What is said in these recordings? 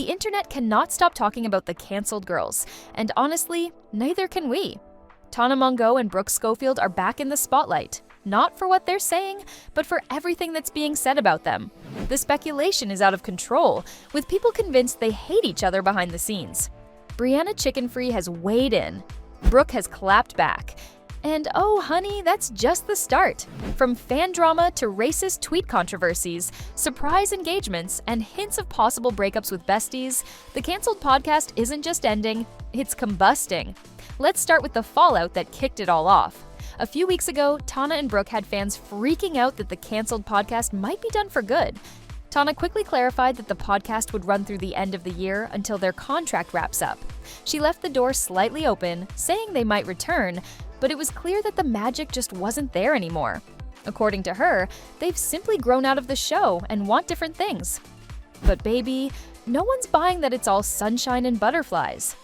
The internet cannot stop talking about the canceled girls, and honestly, neither can we. Tana Mongeau and Brooke Schofield are back in the spotlight, not for what they're saying, but for everything that's being said about them. The speculation is out of control, with people convinced they hate each other behind the scenes. Brianna Chickenfry has weighed in. Brooke has clapped back. And oh honey, that's just the start. From fan drama to racist tweet controversies, surprise engagements, and hints of possible breakups with besties, the canceled podcast isn't just ending, it's combusting. Let's start with the fallout that kicked it all off. A few weeks ago, Tana and Brooke had fans freaking out that the canceled podcast might be done for good. Tana quickly clarified that the podcast would run through the end of the year until their contract wraps up. She left the door slightly open, saying they might return, but it was clear that the magic just wasn't there anymore. According to her, they've simply grown out of the show and want different things. But baby, no one's buying that it's all sunshine and butterflies.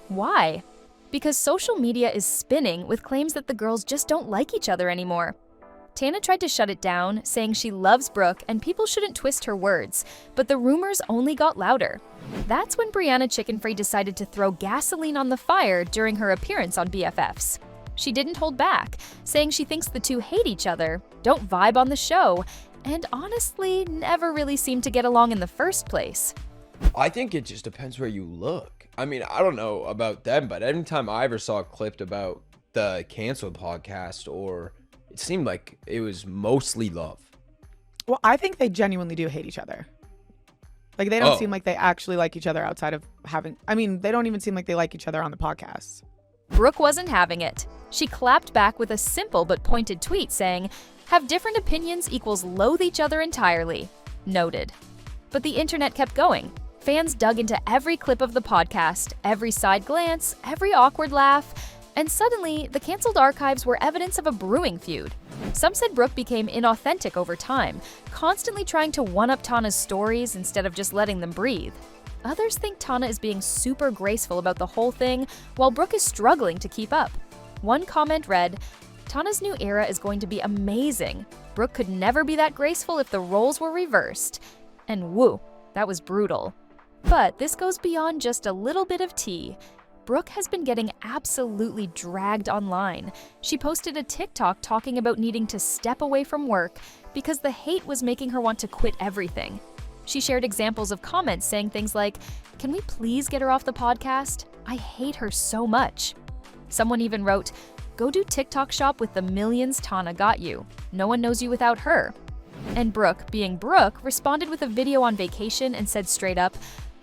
Why? Because social media is spinning with claims that the girls just don't like each other anymore. Tana tried to shut it down, saying she loves Brooke and people shouldn't twist her words, but the rumors only got louder. That's when Brianna Chickenfry decided to throw gasoline on the fire during her appearance on BFFs. She didn't hold back, saying she thinks the two hate each other, don't vibe on the show, and honestly never really seemed to get along in the first place. I think it just depends where you look. I mean, I don't know about them, but anytime I ever saw a clip about the canceled podcast, or it seemed like it was mostly love. Well, I think they genuinely do hate each other. Like, they don't seem like they actually like each other outside of they don't even seem like they like each other on the podcast. Brooke wasn't having it. She clapped back with a simple but pointed tweet saying, "Have different opinions equals loathe each other entirely." Noted. But the internet kept going. Fans dug into every clip of the podcast, every side glance, every awkward laugh, and suddenly the canceled archives were evidence of a brewing feud. Some said Brooke became inauthentic over time, constantly trying to one-up Tana's stories instead of just letting them breathe. Others think Tana is being super graceful about the whole thing, while Brooke is struggling to keep up. One comment read, "Tana's new era is going to be amazing. Brooke could never be that graceful if the roles were reversed." And woo, that was brutal. But this goes beyond just a little bit of tea. Brooke has been getting absolutely dragged online. She posted a TikTok talking about needing to step away from work because the hate was making her want to quit everything. She shared examples of comments saying things like, "Can we please get her off the podcast? I hate her so much." Someone even wrote, "Go do TikTok shop with the millions Tana got you. No one knows you without her." And Brooke, being Brooke, responded with a video on vacation and said straight up,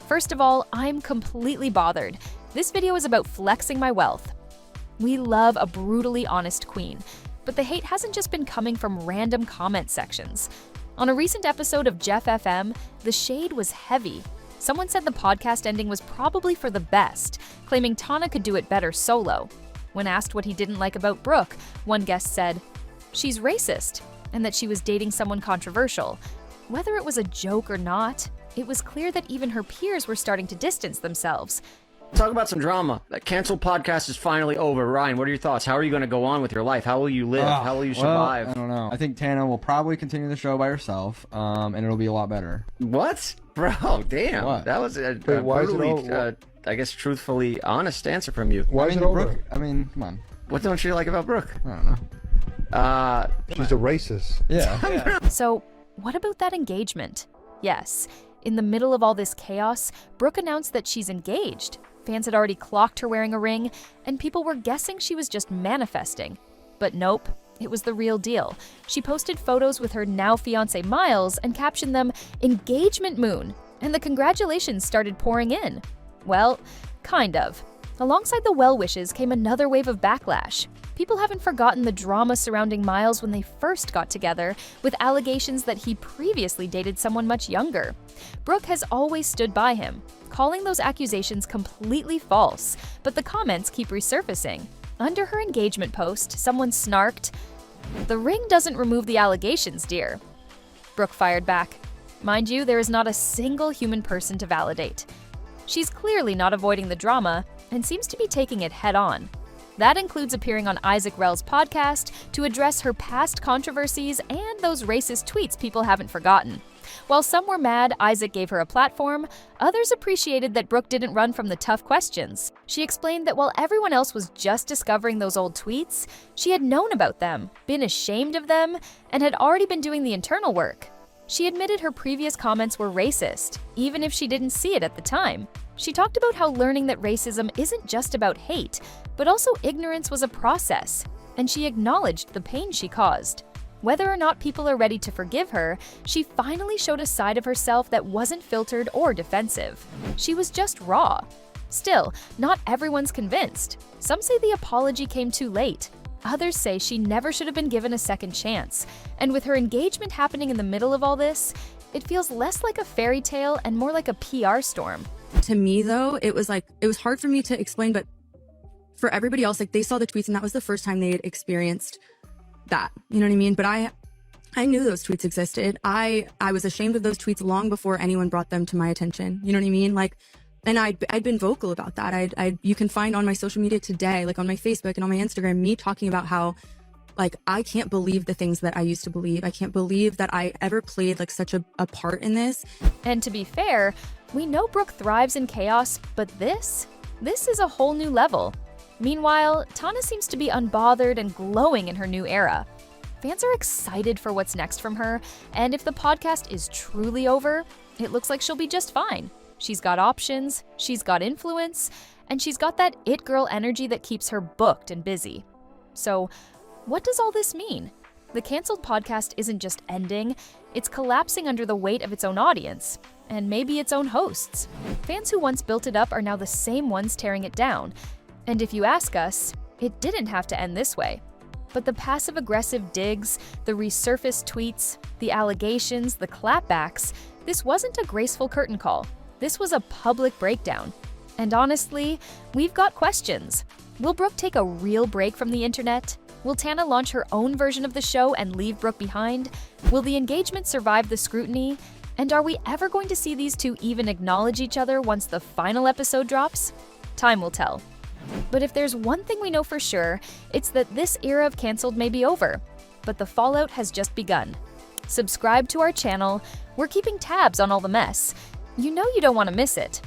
"First of all, I'm completely bothered. This video is about flexing my wealth." We love a brutally honest queen, but the hate hasn't just been coming from random comment sections. On a recent episode of Jeff FM, the shade was heavy. Someone said the podcast ending was probably for the best, claiming Tana could do it better solo. When asked what he didn't like about Brooke, one guest said, "She's racist," and that she was dating someone controversial. Whether it was a joke or not, it was clear that even her peers were starting to distance themselves. Talk about some drama. That canceled podcast is finally over. Ryan, what are your thoughts? How are you going to go on with your life? How will you live? How will you survive? I don't know. I think Tana will probably continue the show by herself, and it'll be a lot better. What? Bro, damn. What? That was a why is it brutally, I guess, truthfully honest answer from you. Why is it over? Brooke, come on. What don't you like about Brooke? I don't know. She's a racist. Yeah. So, what about that engagement? Yes, in the middle of all this chaos, Brooke announced that she's engaged. Fans had already clocked her wearing a ring, and people were guessing she was just manifesting. But nope, it was the real deal. She posted photos with her now fiancé Miles and captioned them "Engagement Moon," and the congratulations started pouring in. Well, kind of. Alongside the well wishes came another wave of backlash. People haven't forgotten the drama surrounding Miles when they first got together, with allegations that he previously dated someone much younger. Brooke has always stood by him, calling those accusations completely false, but the comments keep resurfacing. Under her engagement post, someone snarked, "The ring doesn't remove the allegations, dear." Brooke fired back, "Mind you, there is not a single human person to validate." She's clearly not avoiding the drama and seems to be taking it head on. That includes appearing on Isaac Rel's podcast to address her past controversies and those racist tweets people haven't forgotten. While some were mad Isaac gave her a platform, others appreciated that Brooke didn't run from the tough questions. She explained that while everyone else was just discovering those old tweets, she had known about them, been ashamed of them, and had already been doing the internal work. She admitted her previous comments were racist, even if she didn't see it at the time. She talked about how learning that racism isn't just about hate, but also ignorance was a process, and she acknowledged the pain she caused. Whether or not people are ready to forgive her, she finally showed a side of herself that wasn't filtered or defensive. She was just raw. Still, not everyone's convinced. Some say the apology came too late. Others say she never should have been given a second chance. And with her engagement happening in the middle of all this, it feels less like a fairy tale and more like a PR storm. To me, though, it was hard for me to explain, but for everybody else, like, they saw the tweets and that was the first time they had experienced that. You know what I mean? But I knew those tweets existed. I was ashamed of those tweets long before anyone brought them to my attention. You know what I mean? Like, and I'd been vocal about that. You can find on my social media today, like on my Facebook and on my Instagram, me talking about how, like, I can't believe the things that I used to believe. I can't believe that I ever played like such a part in this. And to be fair, we know Brooke thrives in chaos, but this is a whole new level. Meanwhile, Tana seems to be unbothered and glowing in her new era. Fans are excited for what's next from her, and if the podcast is truly over, it looks like she'll be just fine. She's got options, she's got influence, and she's got that it girl energy that keeps her booked and busy. So, what does all this mean? The canceled podcast isn't just ending, it's collapsing under the weight of its own audience, and maybe its own hosts. Fans who once built it up are now the same ones tearing it down. And if you ask us, it didn't have to end this way. But the passive-aggressive digs, the resurfaced tweets, the allegations, the clapbacks, this wasn't a graceful curtain call. This was a public breakdown. And honestly, we've got questions. Will Brooke take a real break from the internet? Will Tana launch her own version of the show and leave Brooke behind? Will the engagement survive the scrutiny? And are we ever going to see these two even acknowledge each other once the final episode drops? Time will tell. But if there's one thing we know for sure, it's that this era of canceled may be over, but the fallout has just begun. Subscribe to our channel. We're keeping tabs on all the mess. You know you don't want to miss it.